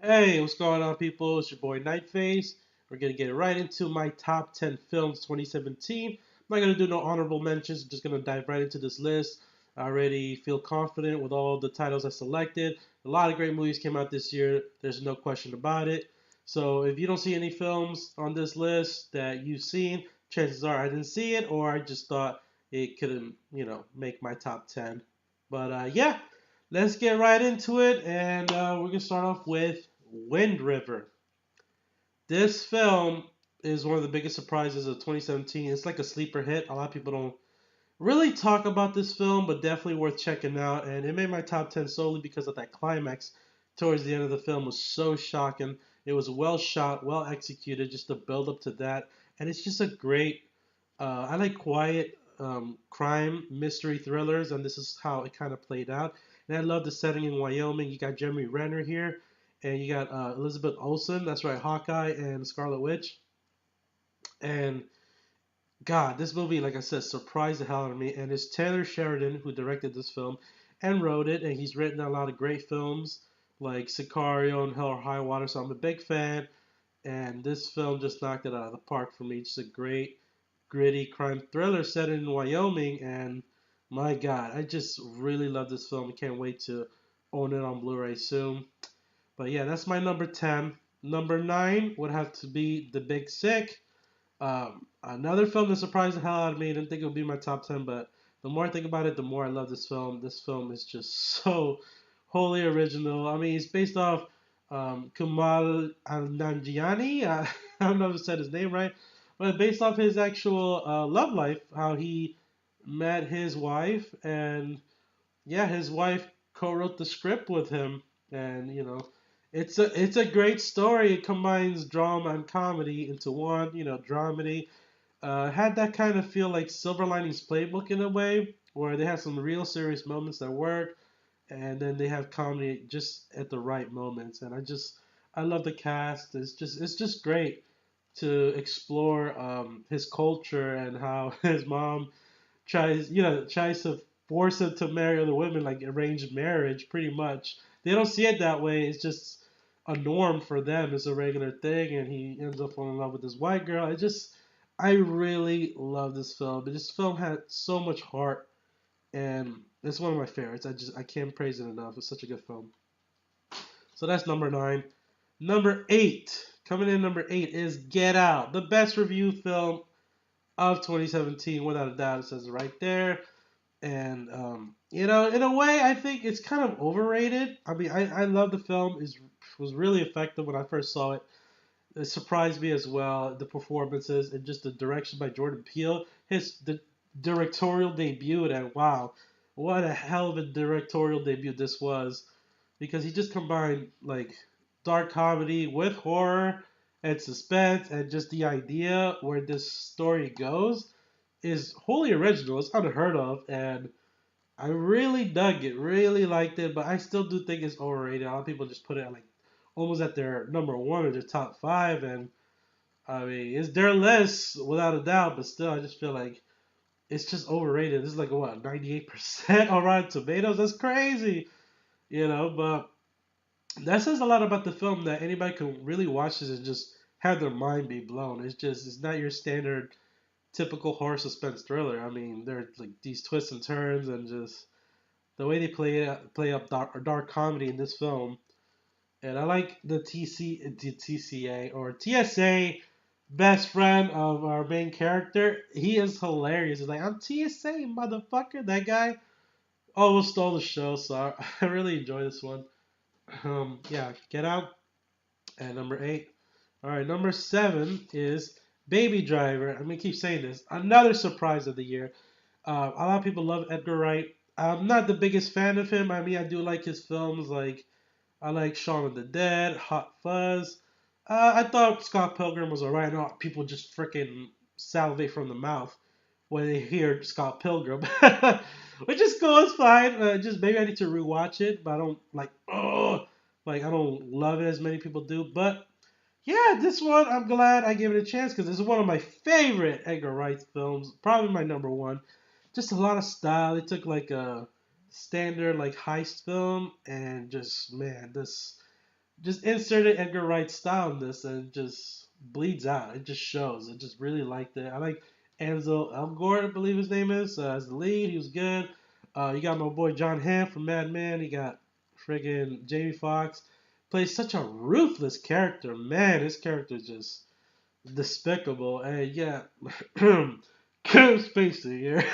Hey, what's going on, people? It's your boy Nightface. We're gonna get right into my top 10 films 2017. I'm not gonna do no honorable mentions. I'm just gonna dive right into this list. I already feel confident with all the titles I selected. A lot of great movies came out this year. There's no question about it. So if you don't see any films on this list that you've seen, chances are I didn't see it, or I just thought it couldn't, make my top 10. But yeah, let's get right into it, and we're gonna start off with Wind River. This film is one of the biggest surprises of 2017. It's like a sleeper hit. A lot of people don't really talk about this film, but definitely worth checking out. And it made my top 10 solely because of that climax towards the end of the film was so shocking. It was well shot, well executed, just the build up to that. And it's just a great, I like quiet crime mystery thrillers, and this is how it kind of played out. And I love the setting in Wyoming. You got Jeremy Renner here, and you got Elizabeth Olsen. That's right, Hawkeye and Scarlet Witch. And God, this movie, like I said, surprised the hell out of me. And it's Taylor Sheridan who directed this film and wrote it, and he's written a lot of great films like Sicario and Hell or High Water. So I'm a big fan, and this film just knocked it out of the park for me. Just a great, gritty crime thriller set in Wyoming, and my God, I just really love this film. I can't wait to own it on Blu-ray soon. But yeah, that's my number 10. Number 9 would have to be The Big Sick. Another film that surprised the hell out of me. I didn't think it would be my top 10, but the more I think about it, the more I love this film. This film is just so wholly original. I mean, it's based off Kumal Nanjiani. I don't know if I said his name right, but based off his actual love life, how he met his wife, and yeah, his wife co-wrote the script with him, and it's a great story. It combines drama and comedy into one. Dramedy. Had that kind of feel like Silver Linings Playbook in a way, where they have some real serious moments that work, and then they have comedy just at the right moments. And I love the cast. It's just great to explore his culture and how his mom tries to force him to marry other women, like arranged marriage, pretty much. They don't see it that way. It's just a norm for them. It's a regular thing, and he ends up falling in love with this white girl. I really love this film. This film had so much heart, and it's one of my favorites. I can't praise it enough. It's such a good film. So that's number 9. Number 8, coming in number 8 is Get Out, the best review film of 2017, without a doubt. It says it right there. And in a way, I think it's kind of overrated. I mean, I love the film. It was really effective when I first saw it. It surprised me as well. The performances and just the direction by Jordan Peele. The directorial debut, and wow, what a hell of a directorial debut this was, because he just combined like dark comedy with horror and suspense, and just the idea where this story goes is wholly original. It's unheard of, and I really dug it, really liked it, but I still do think it's overrated. A lot of people just put it at like almost at their number 1 or their top 5, and I mean it's their list without a doubt, but still I just feel like it's just overrated. This is like what, 98% on Rotten Tomatoes? That's crazy, But that says a lot about the film, that anybody can really watch this and just have their mind be blown. It's not your standard typical horror suspense thriller. I mean, there's like these twists and turns, and just the way they play up dark comedy in this film. And I like the TCA or TSA best friend of our main character. He is hilarious. He's like, I'm TSA, motherfucker. That guy almost stole the show, so I really enjoy this one. Yeah, Get Out at number 8. All right, number 7 is Baby Driver. I'm gonna keep saying this. Another surprise of the year. A lot of people love Edgar Wright. I'm not the biggest fan of him. I mean, I do like his films. Like I like Shaun of the Dead, Hot Fuzz. I thought Scott Pilgrim was alright. No, people just freaking salivate from the mouth when they hear Scott Pilgrim, which is cool. It's fine. Just maybe I need to rewatch it, but I don't like I don't love it as many people do. But yeah, this one I'm glad I gave it a chance, because this is one of my favorite Edgar Wright films. Probably my number 1. Just a lot of style. They took like a standard like heist film, and just man, just inserted Edgar Wright style in this, and it just bleeds out. It just shows. I just really liked it. I like Ansel Elgort, I believe his name is, as the lead. He was good. You got my boy John Hamm from Mad Men. You got friggin' Jamie Foxx. Plays such a ruthless character. Man, his character is just despicable. And yeah, Kevin Spacey here.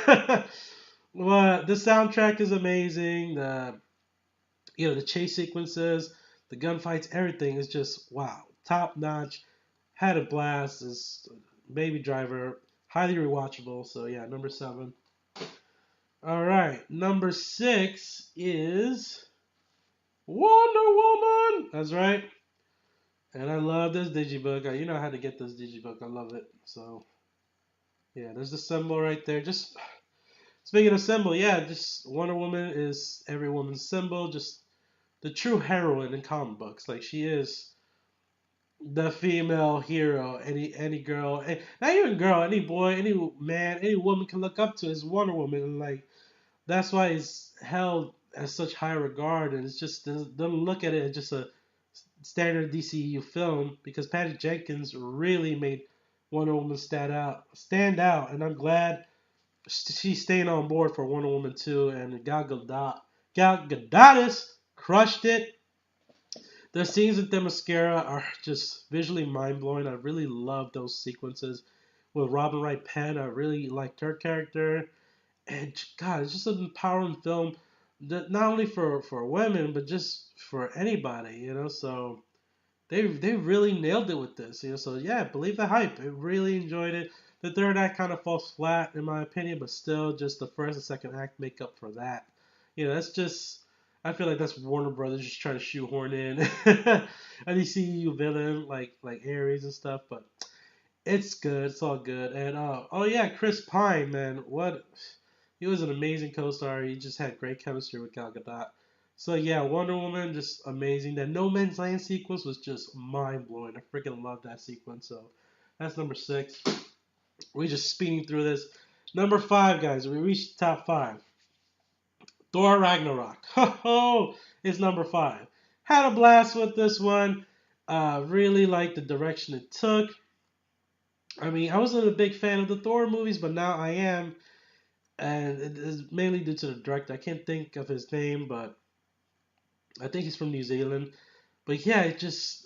Well, the soundtrack is amazing. The chase sequences, the gunfights, everything is just wow, top notch. Had a blast. Is Baby Driver, highly rewatchable. So yeah, number 7. All right, number 6 is Wonder Woman. That's right. And I love this digibook. You know how to get this digibook. I love it. So yeah, there's the symbol right there. Just speaking of symbol, yeah, just Wonder Woman is every woman's symbol. Just the true heroine in comic books. Like she is the female hero. Any girl, not even girl, any boy, any man, any woman can look up to is Wonder Woman. And like that's why it's held as such high regard. And it's just don't look at it as just a standard DCU film because Patty Jenkins really made Wonder Woman stand out, and I'm glad she's staying on board for Wonder Woman 2. And Gal Gadot crushed it. The scenes with Themyscira are just visually mind blowing. I really love those sequences with Robin Wright Penn. I really liked her character, and God, it's just an empowering film that not only for women but just for anybody, So they really nailed it with this. So yeah, believe the hype. I really enjoyed it. The third act kind of falls flat in my opinion, but still, just the first and second act make up for that. That's just. I feel like that's Warner Brothers just trying to shoehorn in an ECU villain like Ares and stuff, but it's good. It's all good. And oh yeah, Chris Pine, man, what he was an amazing co-star. He just had great chemistry with Gal Gadot. So yeah, Wonder Woman, just amazing. That No Man's Land sequence was just mind blowing. I freaking love that sequence. So that's number 6. We just speeding through this. Number 5, guys. We reached the top 5. Thor Ragnarok. Ho is number 5. Had a blast with this one. Really liked the direction it took. I mean, I wasn't a big fan of the Thor movies, but now I am, and it is mainly due to the director. I can't think of his name, but I think he's from New Zealand. But yeah, it just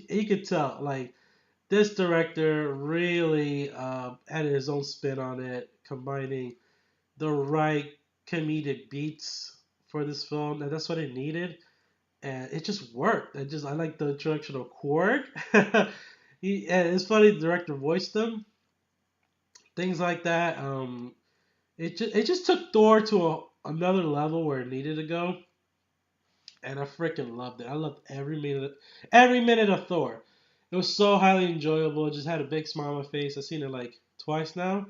you could tell like this director really added his own spin on it, combining the right comedic beats for this film, and that's what it needed, and it just worked. I like the introduction of Korg. And it's funny the director voiced them, things like that. It just took Thor to another level where it needed to go, and I freaking loved it. I loved every minute of Thor. It was so highly enjoyable. It just had a big smile on my face. I've seen it like twice now,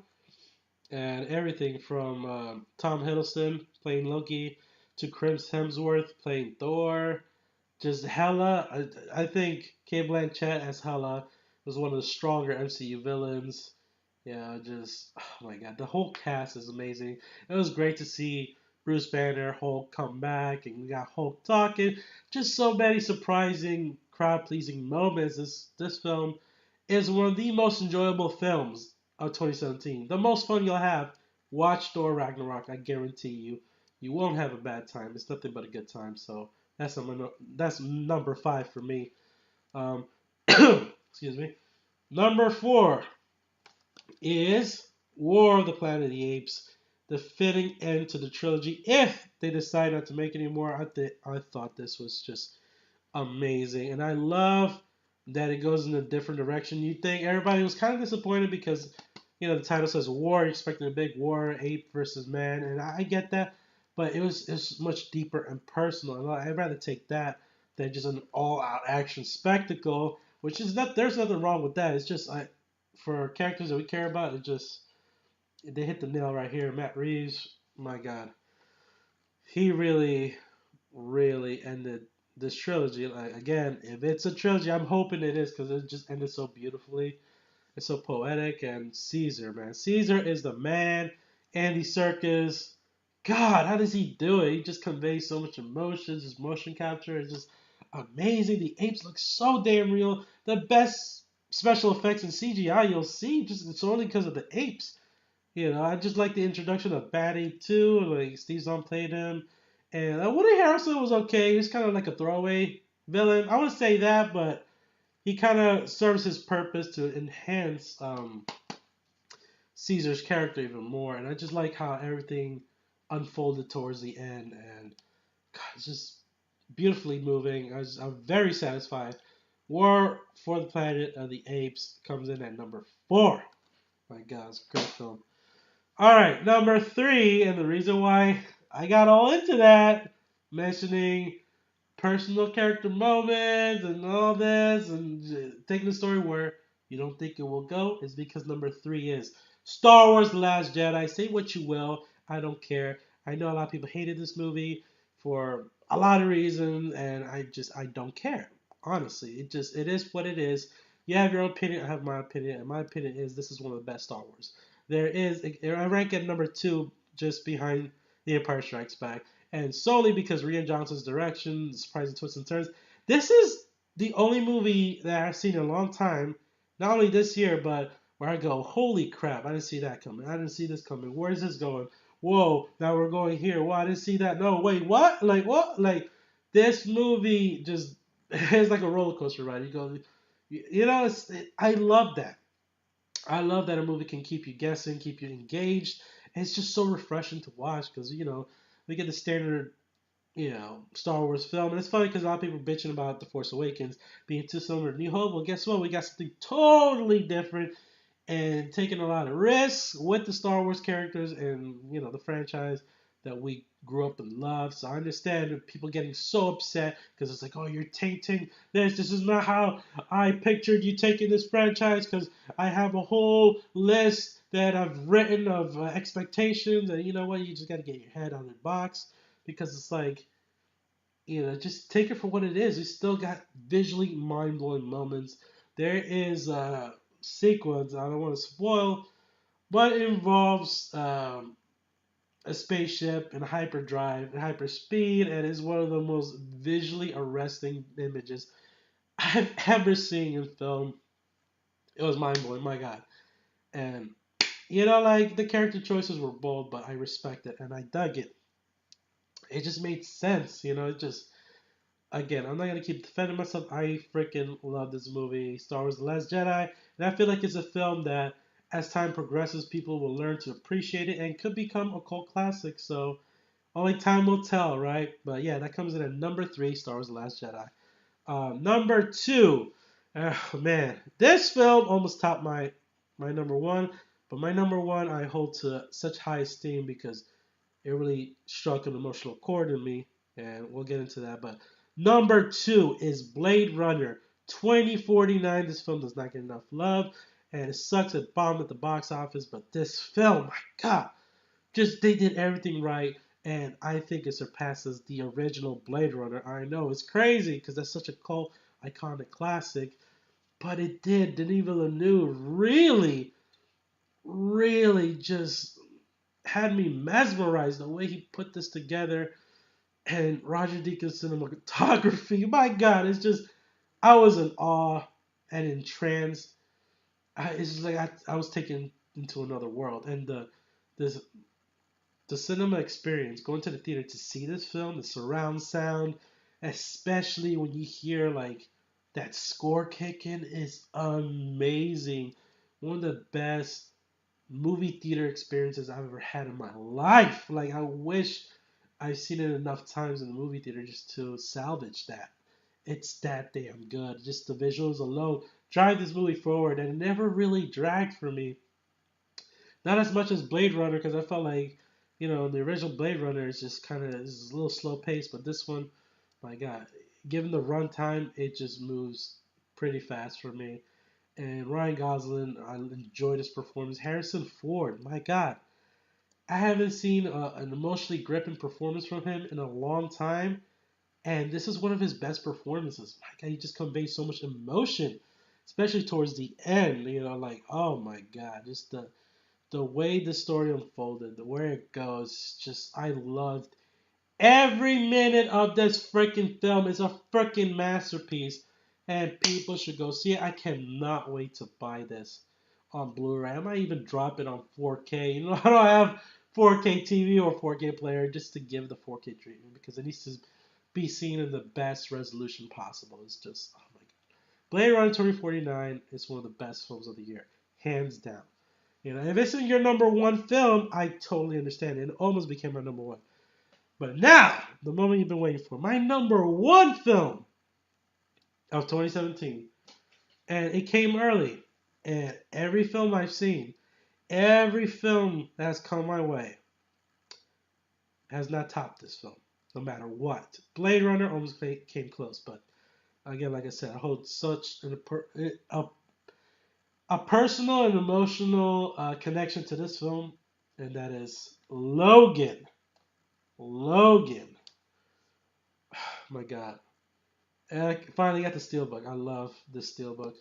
and everything from Tom Hiddleston playing Loki to Chris Hemsworth playing Thor. Just Hela. I think Kate Blanchett as Hela was one of the stronger MCU villains. Yeah, just oh my god, the whole cast is amazing. It was great to see Bruce Banner, Hulk come back, and we got Hulk talking. Just so many surprising, crowd-pleasing moments. This film is one of the most enjoyable films of 2017. The most fun you'll have. Watch Thor Ragnarok. I guarantee you, you won't have a bad time. It's nothing but a good time. So that's number 5 for me. Um, excuse me. Number 4 is War of the Planet of the Apes, the fitting end to the trilogy. If they decide not to make any more, I thought this was just amazing, and I love that it goes in a different direction. You think everybody was kind of disappointed because the title says war, you're expecting a big war, ape versus man, and I get that, but it's much deeper and personal. And I'd rather take that than just an all-out action spectacle, which is not. There's nothing wrong with that. It's just for characters that we care about, they hit the nail right here. Matt Reeves, my God, he really, really ended this trilogy. Like again, if it's a trilogy, I'm hoping it is because it just ended so beautifully. It's so poetic. And Caesar, man, Caesar is the man. Andy Serkis, God, how does he do it? He just conveys so much emotion. His motion capture is just amazing. The apes look so damn real. The best special effects and CGI you'll see, just it's only because of the apes. I just like the introduction of Bad Ape 2, like Steve Zahn played him. And Woody Harrelson was okay. He was kind of like a throwaway villain. I wouldn't say that, but he kind of serves his purpose to enhance Caesar's character even more. And I just like how everything unfolded towards the end. And God, it's just beautifully moving. I'm very satisfied. War for the Planet of the Apes comes in at number 4. My God, it's a great film. All right, number 3, and the reason why I got all into that, mentioning personal character moments and all this, and taking the story where you don't think it will go, is because number 3 is Star Wars: The Last Jedi. Say what you will, I don't care. I know a lot of people hated this movie for a lot of reasons, and I don't care. Honestly, it is what it is. You have your own opinion, I have my opinion, and my opinion is this is one of the best Star Wars. I rank it number 2 just behind The Empire Strikes Back, and solely because Rian Johnson's direction, the surprising twists and turns. This is the only movie that I've seen in a long time, not only this year, but where I go, holy crap, I didn't see that coming. I didn't see this coming. Where's this going? Whoa, now we're going here. Whoa, I didn't see that. No, wait, what? Like, what? Like, this movie just, it's like a roller coaster ride. You go, I love that. I love that a movie can keep you guessing, keep you engaged. And it's just so refreshing to watch because, we get the standard Star Wars film. And it's funny because a lot of people bitching about The Force Awakens being too similar to New Hope. Well, guess what? We got something totally different and taking a lot of risks with the Star Wars characters and, the franchise that we grew up and loved. So I understand people getting so upset because it's like, oh, you're tainting this. This is not how I pictured you taking this franchise because I have a whole list that I've written of expectations. And you know what? You just got to get your head out of the box because it's like, just take it for what it is. We still got visually mind blowing moments. There is a sequence, I don't want to spoil, but it involves a spaceship and hyperdrive and hyperspeed, and is one of the most visually arresting images I've ever seen in film. It was mind blowing, my God. And, like the character choices were bold, but I respect it and I dug it. It just made sense, it just again, I'm not gonna keep defending myself. I freaking love this movie, Star Wars: The Last Jedi, and I feel like it's a film that, as time progresses, people will learn to appreciate it and could become a cult classic. So only time will tell, right? But yeah, that comes in at number 3, Star Wars: The Last Jedi. Number 2, oh man, this film almost topped my number 1, but my number 1 I hold to such high esteem because it really struck an emotional chord in me, and we'll get into that. But number 2 is Blade Runner 2049. This film does not get enough love, and it sucks it bombed at the box office. But this film, my God, just they did everything right, and I think it surpasses the original Blade Runner. I know it's crazy because that's such a cult, iconic classic, but it did. Denis Villeneuve really, really just had me mesmerized the way he put this together, and Roger Deakins' cinematography. My God, it's just I was in awe and entranced. It's just like I was taken into another world, and the the cinema experience, going to the theater to see this film, the surround sound, especially when you hear like that score kicking, is amazing. One of the best movie theater experiences I've ever had in my life. Like I wish I've seen it enough times in the movie theater just to salvage that. It's that damn good. Just the visuals alone drive this movie forward, and it never really dragged for me. Not as much as Blade Runner, because I felt like, the original Blade Runner is just kind of is a little slow paced, but this one, my God, given the runtime, it just moves pretty fast for me. And Ryan Gosling, I enjoyed his performance. Harrison Ford, my God, I haven't seen an emotionally gripping performance from him in a long time, and this is one of his best performances. My God, he just conveys so much emotion, especially towards the end. Like, oh my God, just the way the story unfolded, the where it goes, just I loved Every minute of this freaking film is a freaking masterpiece, and people should go see it. I cannot wait to buy this on Blu-ray. I might even drop it on 4K. You know, I don't have 4K TV or 4K player just to give the 4K treatment because it needs to be seen in the best resolution possible. It's just, oh my god. Blade Runner 2049 is one of the best films of the year, hands down. You know, if this is your number one film, I totally understand it. It almost became my number one. But now, the moment you've been waiting for, my number one film of 2017, and it came early. And every film I've seen, every film that has come my way, has not topped this film, no matter what. Blade Runner almost came close, but again, like I said, I hold such a personal and emotional connection to this film, and that is Logan. Logan. My God. And I finally got the Steelbook. I love the Steelbook.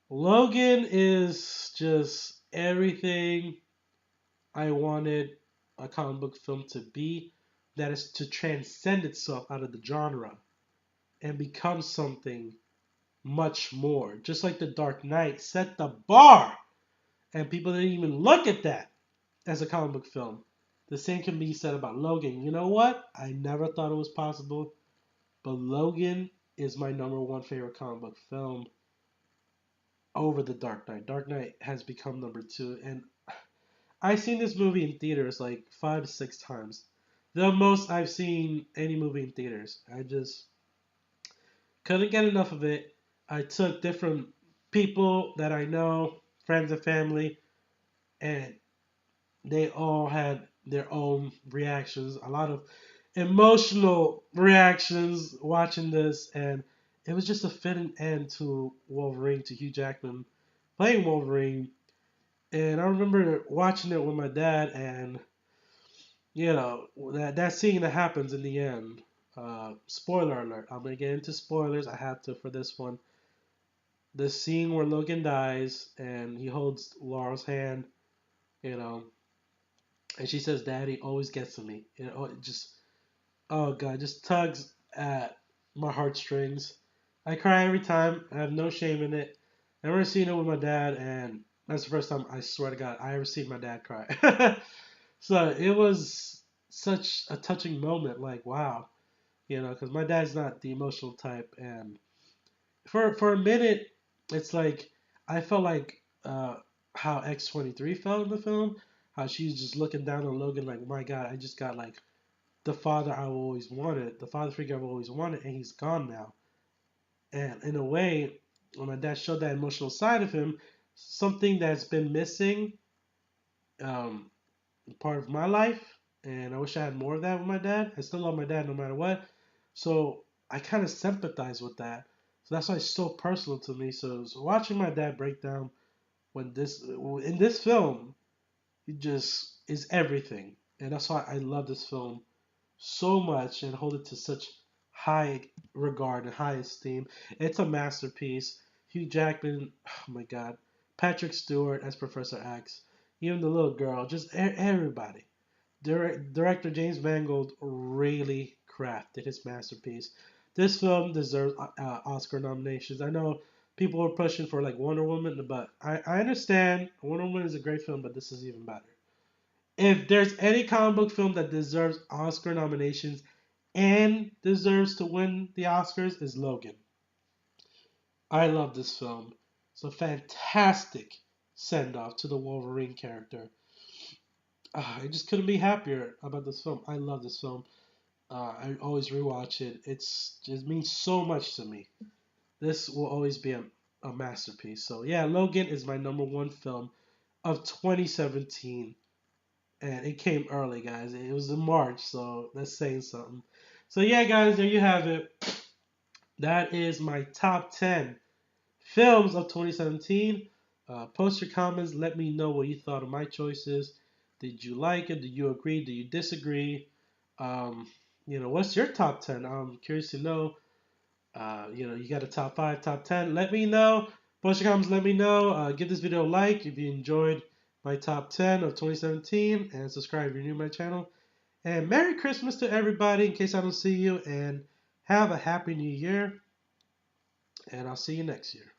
Logan is just everything I wanted a comic book film to be. That is to transcend itself out of the genre and become something much more. Just like The Dark Knight set the bar, and people didn't even look at that as a comic book film. The same can be said about Logan. You know what? I never thought it was possible, but Logan is my number one favorite comic book film over The Dark Knight. Dark Knight has become number two, and I've seen this movie in theaters like 5 to 6 times. The most I've seen any movie in theaters. I just couldn't get enough of it. I took different people that I know, friends and family, and they all had their own reactions. A lot of emotional reactions watching this, and it was just a fitting end to Wolverine, to Hugh Jackman playing Wolverine. And I remember watching it with my dad, and you know that scene that happens in the end. Spoiler alert! I'm gonna get into spoilers. I have to for this one. The scene where Logan dies and he holds Laura's hand, you know, and she says, "Daddy always gets to me." You know, it just oh god, just tugs at my heartstrings. I cry every time. I have no shame in it. I remember seeing it with my dad, and that's the first time I swear to God I ever seen my dad cry. So it was such a touching moment. Like wow, you know, because my dad's not the emotional type, and for a minute, it's like I felt like how X-23 felt in the film. How she's just looking down on Logan like, my God, I just got like the father I always wanted, the father figure I've always wanted, and he's gone now. And in a way, when my dad showed that emotional side of him, something that's been missing, um, part of my life, and I wish I had more of that with my dad. I still love my dad no matter what. So I kind of sympathize with that. So that's why it's so personal to me. So watching my dad break down when this in this film, it just is everything, and that's why I love this film so much and hold it to such high regard and high esteem. It's a masterpiece. Hugh Jackman, oh my God, Patrick Stewart as Professor X, even the little girl, just everybody. Director James Mangold really crafted his masterpiece. This film deserves Oscar nominations. I know people are pushing for like Wonder Woman, but I understand Wonder Woman is a great film, but this is even better. If there's any comic book film that deserves Oscar nominations and deserves to win the Oscars, is Logan. I love this film. It's a fantastic send off to the Wolverine character. I just couldn't be happier about this film. I love this film. I always rewatch it. It means so much to me. This will always be a masterpiece. So yeah, Logan is my number one film of 2017, and it came early, guys. It was in March, so that's saying something. So yeah, guys, there you have it. That is my top 10 films of 2017. Post your comments. Let me know what you thought of my choices. Did you like it? Do you agree? Do you disagree? Um, what's your top 10? I'm curious to know. You got a top 5, top 10. Let me know. Post your comments. Let me know. Give this video a like if you enjoyed my top 10 of 2017, and subscribe if you're new to my channel. And Merry Christmas to everybody in case I don't see you. And have a Happy New Year. And I'll see you next year.